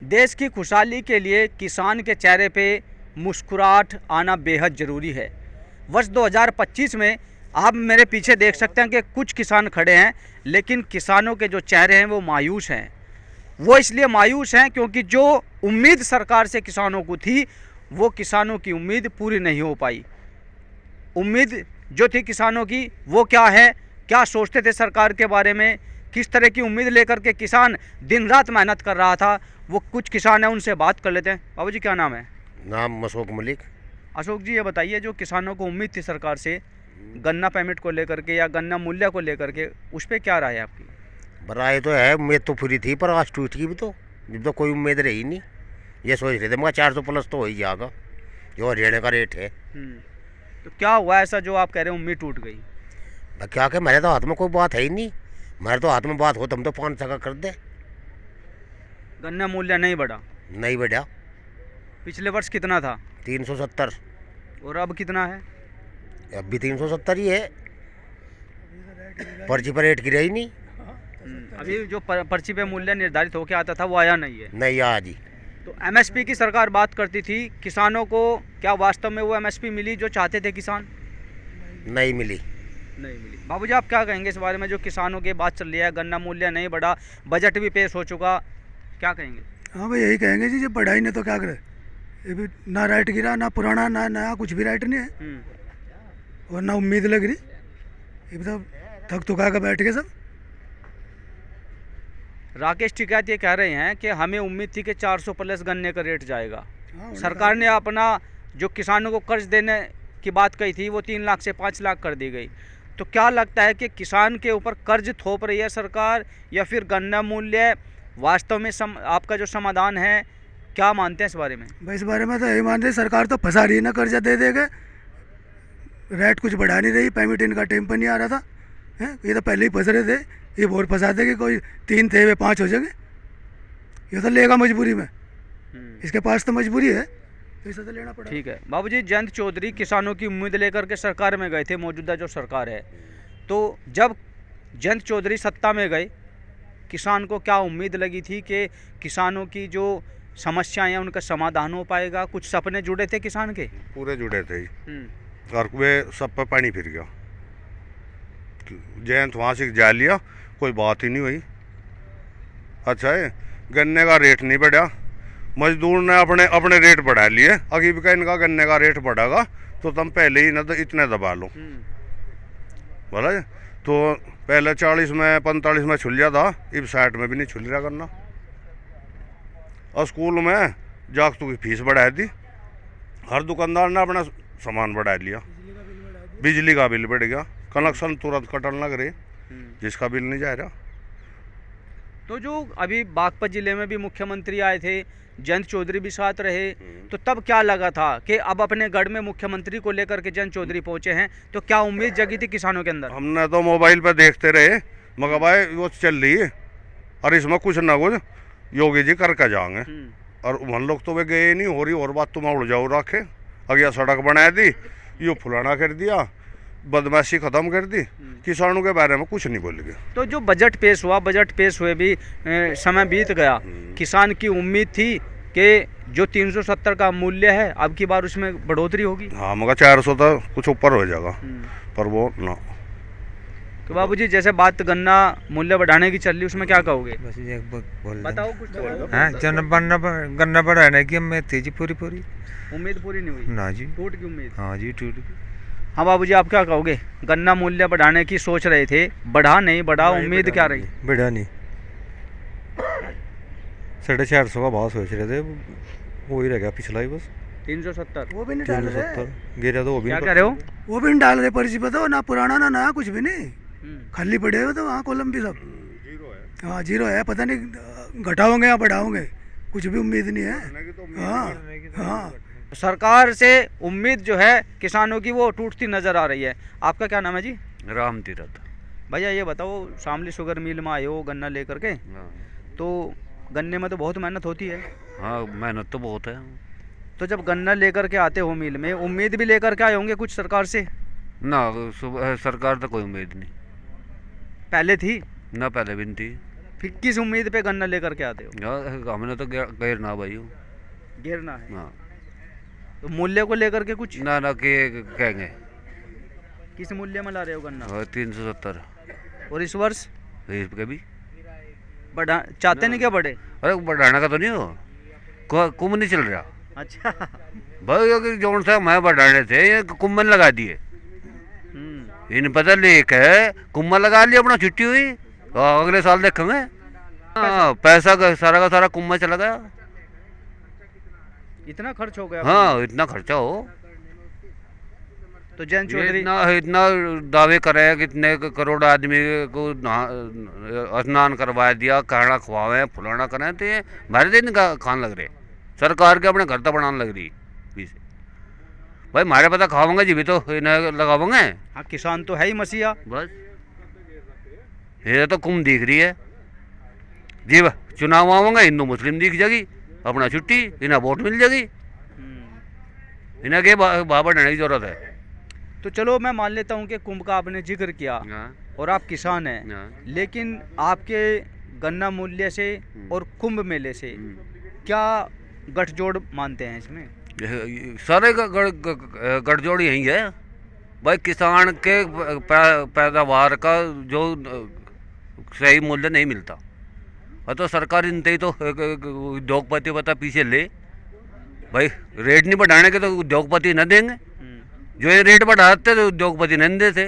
देश की खुशहाली के लिए किसान के चेहरे पे मुस्कुराहट आना बेहद ज़रूरी है। वर्ष 2025 में आप मेरे पीछे देख सकते हैं कि कुछ किसान खड़े हैं, लेकिन किसानों के जो चेहरे हैं वो मायूस हैं। वो इसलिए मायूस हैं क्योंकि जो उम्मीद सरकार से किसानों को थी वो किसानों की उम्मीद पूरी नहीं हो पाई। उम्मीद जो थी किसानों की वो क्या है, क्या सोचते थे सरकार के बारे में, किस तरह की उम्मीद लेकर के किसान दिन रात मेहनत कर रहा था, वो कुछ किसान हैं उनसे बात कर लेते हैं। बाबू जी क्या नाम है? नाम अशोक मलिक। अशोक जी ये बताइए, जो किसानों को उम्मीद थी सरकार से गन्ना पेमेंट को लेकर के या गन्ना मूल्य को लेकर के, उस पर क्या राय है आपकी? राय तो है, उम्मीद तो पूरी थी पर आज टूट की भी तो, जब तो कोई उम्मीद रही नहीं। ये सोच रहे थे मगर 400 प्लस तो हो ही जाएगा जो हरियाणा का रेट है। तो क्या हुआ ऐसा जो आप कह रहे हैं उम्मीद टूट गई? क्या कि मेरे तो हाथ में कोई बात है ही नहीं। मेरे तो हाथ में बात हो तो हम तो 5 टका कर दे। गन्ना मूल्य नहीं बढ़ा? नहीं बढ़ा। पिछले वर्ष कितना था? 370। और अब कितना है? अब भी 370 ही है। पर्ची पर रेट गिरा ही नहीं। अभी जो पर्ची पे मूल्य निर्धारित होकर आता था वो आया नहीं है? नहीं आज ही। तो एमएसपी की सरकार बात करती थी, किसानों को क्या वास्तव में वो एमएसपी मिली जो चाहते थे किसान? नहीं मिली। नहीं मिली। बाबूजी आप क्या कहेंगे इस बारे में, जो किसानों की बात चल रही है, गन्ना मूल्य नहीं बढ़ा, बजट भी पेश हो चुका, क्या कहेंगे? हाँ भाई यही कहेंगे जी, जब बढ़ाई नहीं तो क्या करे। ये भी ना राइट गिरा, ना पुराना, ना नया, कुछ भी राइट नहीं है और ना उम्मीद लग रही। ये भी तो थक थुका कर बैठ गए सब। राकेश टिकैत ये कह रहे हैं कि हमें उम्मीद थी कि 400 प्लस गन्ने का रेट जाएगा। हाँ, सरकार ने अपना जो किसानों को कर्ज देने की बात कही थी वो 3 लाख से 5 लाख कर दी गई। तो क्या लगता है कि किसान के ऊपर कर्ज थोप रही है सरकार, या फिर गन्ना मूल्य वास्तव में आपका जो समाधान है, क्या मानते हैं इस बारे में? भाई इस बारे में तो यही मानते हैं, सरकार तो फंसा रही है ना, कर्जा दे देगा, रेट कुछ बढ़ा नहीं रही, पेमेंट इनका टाइम पर नहीं आ रहा था है। ये तो पहले ही फंस रहे थे, ये और फंसा देंगे, कोई 3 थे वे 5 हो जाएंगे। ये तो लेगा मजबूरी में, इसके पास तो मजबूरी है, पैसा तो लेना पड़ा। ठीक है बाबूजी, जयंत चौधरी किसानों की उम्मीद लेकर के सरकार में गए थे, मौजूदा जो सरकार है। तो जब जयंत चौधरी सत्ता में गए, किसान को क्या उम्मीद लगी थी कि किसानों की जो समस्याएं हैं उनका समाधान हो पाएगा? कुछ सपने जुड़े थे किसान के? पूरे जुड़े थे और वे सब पर पानी फिर गया। जयंत वहाँ से जा लिया, कोई बात ही नहीं हुई। अच्छा है, गन्ने का रेट नहीं बढ़ा, मजदूर ने अपने रेट बढ़ा लिए। अभी का इनका गन्ने का रेट बढ़ेगा तो तुम पहले ही ना तो इतने दबा लो, बोला है। तो पहले 40 में 45 में छुल था, अब 60 में भी नहीं छुल रहा गन्ना। और स्कूल में जागतों की फीस बढ़ा दी, हर दुकानदार ने अपना सामान बढ़ा लिया, बिजली का बिल बढ़ गया, कनेक्शन तुरंत कटन लग रहे जिसका बिल नहीं जा रहा। तो जो अभी बागपत जिले में भी मुख्यमंत्री आए थे, जयंत चौधरी भी साथ रहे, तो तब क्या लगा था कि अब अपने गढ़ में मुख्यमंत्री को लेकर के जयंत चौधरी पहुंचे हैं, तो क्या उम्मीद जगी थी किसानों के अंदर? हमने तो मोबाइल पे देखते रहे, मगर भाई वो चल रही है और इसमें कुछ ना कुछ योगी जी करके जाएंगे। और हम लोग तो वे गए नहीं, हो रही और बात तुम उड़ जाओ रखे, अगला सड़क बना दी, यो फुलाना कर दिया, बदमाशी खत्म कर दी, किसानों के बारे में कुछ नहीं बोल गए। तो जो बजट पेश हुआ, बजट पेश हुए भी समय बीत गया, किसान की उम्मीद थी कि जो 370 का मूल्य है अब की बार उसमें बढ़ोतरी होगी। हाँ मगर 400 तो कुछ ऊपर हो जाएगा, पर वो ना। तो बाबूजी जैसे बात गन्ना मूल्य बढ़ाने की चल रही, उसमें क्या कहोगे? बस एक बोल बताओ कुछ तो। हाँ, गन्ना बढ़ाने की उम्मीद थी जी, पूरी उम्मीद पूरी नहीं हुई ना जी, टूट की उम्मीद। हाँ जी टूट गई। हाँ बाबूजी आप क्या कहोगे, गन्ना मूल्य बढ़ाने की सोच रहे थे, बढ़ा नहीं बढ़ा, उम्मीद क्या रही? बढ़ा नहीं, 450 का भाव सोच रहे थे, वो ही रह गया पिछला ही बस 370। वो भी नहीं डाल रहे, 370 गिरा तो वो भी क्या कह रहे हो? वो भी नहीं डाल रहे पर्ची पे, तो ना पुराना ना नया, कुछ भी नहीं, खाली पड़े हो तो वहाँ कॉलम भी सब हाँ जीरो है। पता नहीं घटाओगे या बढ़ाओगे, कुछ भी उम्मीद नहीं है। हाँ हाँ, सरकार से उम्मीद जो है किसानों की वो टूटती नजर आ रही है। आपका क्या नाम है जी? राम तीरथ। भैया ये बताओ, शामली शुगर मिल में आए हो गन्ना लेकर के, तो गन्ने में तो बहुत मेहनत होती है। हाँ मेहनत तो बहुत है। तो जब गन्ना लेकर के आते हो मिल में, उम्मीद भी लेकर के आए होंगे कुछ सरकार से? ना सरकार तो कोई उम्मीद नहीं, पहले थी ना पहले भी नहीं थी। फिर किस उम्मीद पे गन्ना लेकर के आते हो? हमने तो गैर ना भाई हूँ। गिरना है हाँ तो मूल्य को लेकर के कुछ ना के कहेंगे। किस मूल्य में ला रहे हो गन्ना? 370 और इस वर्ष के भी बढ़ा चाहते नहीं क्या बढ़े? अरे बढ़ाना का तो नहीं हो, कुंभ नहीं चल रहा अच्छा भाई। अगर जौन सा मैं बढ़ाने थे ये कुंभ में लगा दिए। इन पता लेके कुंभ में लगा लिया, अपना छुट्टी हुई अगले साल देखेंगे। हाँ पैसा का सारा कुंभ में चला गया। इतना खर्च हो गया? हाँ इतना खर्चा हो तो जयंत चौधरी इतना दावे करे कि इतने करोड़ आदमी को स्नान करवा दिया, खाना खवावे फुलाना करें, तो ये भर दिन का खान लग रहे। सरकार के अपने घर तक बनाने लग रही पीछे। भाई हमारे पता खावांगे जी भी तो इन्हें लगावांगे। हाँ किसान तो है ही मसीहा। बस ये तो कुंभ दिख रही है जी। चुनाव आवांगे हिंदू मुस्लिम दिख जाएगी, अपना छुट्टी, इन्हें वोट मिल जाएगी। इन्हें के बाबा बढ़ने की जरूरत है। तो चलो मैं मान लेता हूँ कि कुंभ का आपने जिक्र किया और आप किसान हैं, लेकिन आपके गन्ना मूल्य से और कुंभ मेले से क्या गठजोड़ मानते हैं इसमें? सारे गठजोड़ यही है भाई। किसान के पैदावार का जो सही मूल्य नहीं मिलता, और तो सरकार इनते ही तो उद्योगपति पता पीछे ले भाई। रेट नहीं बढ़ाने के तो उद्योगपति न देंगे, जो ये रेट बढ़ाते तो उद्योगपति नहीं देते।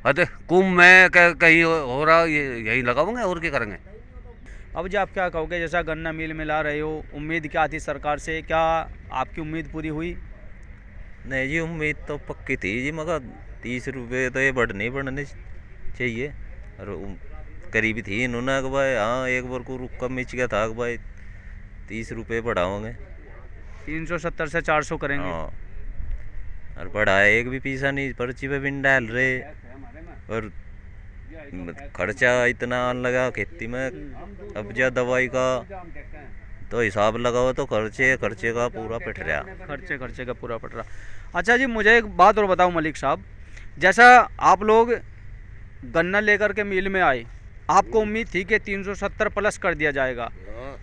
अतः कुंभ में कहीं हो रहा यही लगाओगे और क्या करेंगे। अब जी आप क्या कहोगे, जैसा गन्ना मिल में ला रहे हो, उम्मीद क्या थी सरकार से, क्या आपकी उम्मीद पूरी हुई? नहीं जी उम्मीद तो पक्की थी जी, मगर 30 रुपये तो ये बढ़ने चाहिए। और करीबी थी इन्होंने कि भाई हाँ एक बार को रुक मिच गया था कि भाई 30 रुपये बढ़ाओगे, 370 से 400 करेंगे। हाँ और बढ़ाया एक भी पैसा नहीं, पर्ची पे बिन डाल रहे। और खर्चा इतना लगा खेती में, अब जा दवाई का तो हिसाब लगाओ तो खर्चे का पूरा पिट रहा। खर्चे का पूरा पट रहा। अच्छा जी मुझे एक बात और बताओ मलिक साहब, जैसा आप लोग गन्ना लेकर के मिल में आए, आपको उम्मीद थी कि 370 प्लस कर दिया जाएगा,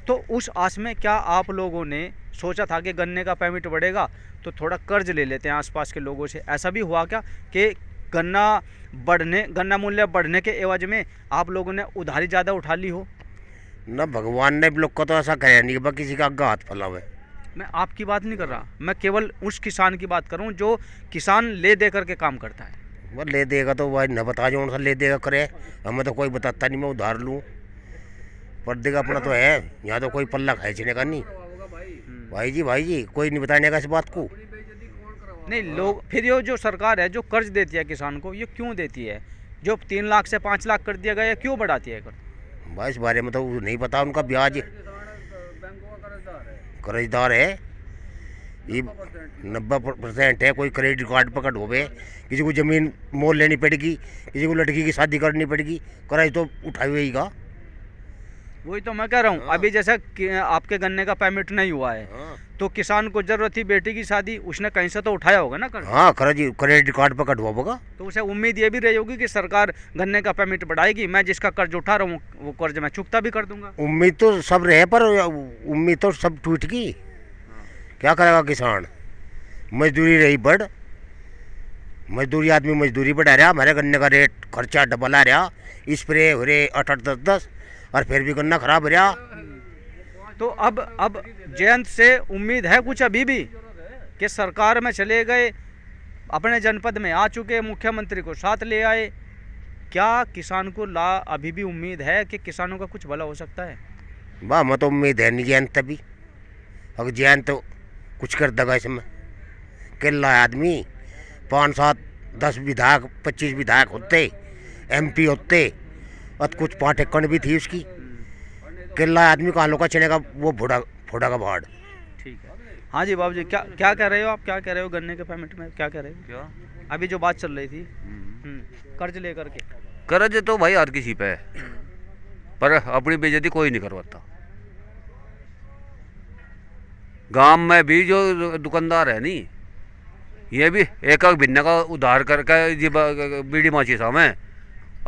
तो उस आस में क्या आप लोगों ने सोचा था कि गन्ने का पेमेंट बढ़ेगा तो थोड़ा कर्ज ले लेते हैं आसपास के लोगों से? ऐसा भी हुआ क्या कि गन्ना मूल्य बढ़ने के एवज में आप लोगों ने उधारी ज़्यादा उठा ली हो? ना भगवान ने लोग को तो ऐसा कहा नहीं कि किसी का आगा हाथ फैलावे। मैं आपकी बात नहीं कर रहा, मैं केवल उस किसान की बात करूं जो किसान ले दे करके काम करता है। वो ले देगा तो भाई न बता जो सा ले देगा करे, हमें तो कोई बताता नहीं, मैं उधार लूँ पर देगा अपना तो है। यहाँ तो कोई पल्ला खींचने का नहीं भाई जी कोई नहीं बताने का इस बात को। नहीं लोग फिर ये जो सरकार है जो कर्ज देती है किसान को, ये क्यों देती है? जो 3 लाख से 5 लाख कर दिया गया, क्यों बढ़ाती है कर्ज? भाई इस बारे में तो नहीं पता, उनका ब्याज कर्जदार है ये 90% है। कोई क्रेडिट कार्ड पकड़ होवे, किसी को ज़मीन मोल लेनी पड़ेगी, किसी को लड़की की शादी करनी पड़ेगी, कर्ज तो उठाई हुई का। वही तो मैं कह रहा हूँ। अभी जैसा आपके गन्ने का पेमेंट नहीं हुआ है तो किसान को जरूरत थी बेटी की शादी, उसने कहीं से तो उठाया होगा ना कर्ज। हाँ क्रेडिट कार्ड पकड़ होगा तो उसे उम्मीद ये भी रही होगी कि सरकार गन्ने का पेमेंट बढ़ाएगी, मैं जिसका कर्ज उठा रहा हूँ वो कर्ज मैं चुकता भी कर दूंगा। उम्मीद तो सब रहे पर उम्मीद तो सब टूट गई। क्या करेगा किसान? मजदूरी रही बढ़, मजदूरी आदमी मजदूरी बढ़ा रहा, हमारे गन्ने का रेट खर्चा डबल आ रहा, स्प्रे हो रहे 8-10 और फिर भी गन्ना खराब हो रहा। तो अब जयंत से उम्मीद है कुछ अभी भी कि सरकार में चले गए, अपने जनपद में आ चुके, मुख्यमंत्री को साथ ले आए, क्या किसान को अभी भी उम्मीद है कि किसानों का कुछ भला हो सकता है? वाह मैं तो उम्मीद है नहीं जयंत तभी, अगर जयंत तो कुछ कर देगा इसमें। केला आदमी 5-7-10 विधायक 25 विधायक होते, MP होते और कुछ 5 एकड़ भी थी उसकी। केला आदमी कहाँ लोग का चने का वो फोड़ा का भाड़। ठीक है। हाँ जी बाबू जी, क्या कह रहे हो आप? क्या कह रहे हो गन्ने के पेमेंट में क्या कह रहे हो? क्या अभी जो बात चल रही थी कर्ज लेकर के? कर्ज तो भाई हर किसी पे है, पर अपनी बेइज्जती कोई नहीं करवाता। गांव में भी जो दुकानदार है नहीं, ये भी एक भिन्न का उधार करके जी बीड़ी माची सामे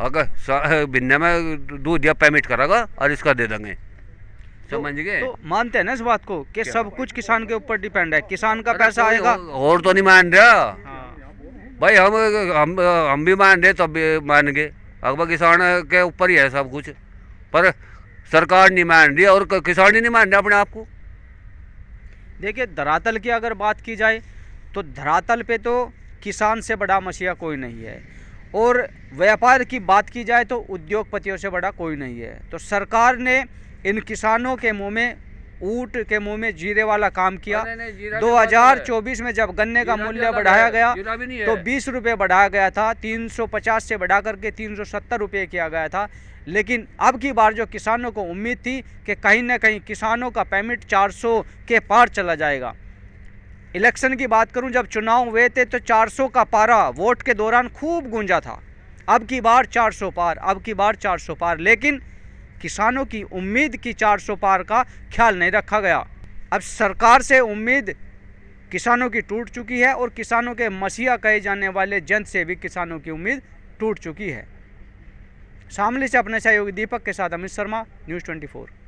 अगर भिन्ने में दूध या पेमेंट करेगा और इसका दे देंगे, समझ गए। तो मानते हैं ना इस बात को कि सब कुछ किसान के ऊपर डिपेंड है, किसान का पैसा आएगा। और तो नहीं मान रहा भाई, हम भी मान रहे, तब भी मान गए। अकबर किसान के ऊपर ही है सब कुछ, पर सरकार नहीं मान रही और किसान ही नहीं मान रहे अपने आप को। देखिए, धरातल की अगर बात की जाए तो धरातल पे तो किसान से बड़ा मसीहा कोई नहीं है, और व्यापार की बात की जाए तो उद्योगपतियों से बड़ा कोई नहीं है। तो सरकार ने इन किसानों के मुंह में, ऊँट के मुंह में जीरे वाला काम किया। 2024 में जब गन्ने का मूल्य बढ़ाया गया तो 20 रुपये बढ़ाया गया था, 350 से बढ़ा करके 370 रुपये किया गया था। लेकिन अब की बार जो किसानों को उम्मीद थी कि कहीं ना कहीं किसानों का पेमेंट 400 के पार चला जाएगा। इलेक्शन की बात करूं, जब चुनाव हुए थे तो 400 का पारा वोट के दौरान खूब गूंजा था। अब की बार 400 पार, अब की बार 400 पार, लेकिन किसानों की उम्मीद की 400 पार का ख्याल नहीं रखा गया। अब सरकार से उम्मीद किसानों की टूट चुकी है, और किसानों के मसीहा कहे जाने वाले जन से भी किसानों की उम्मीद टूट चुकी है। शामली से अपने सहयोगी दीपक के साथ अमित शर्मा, न्यूज़ 24।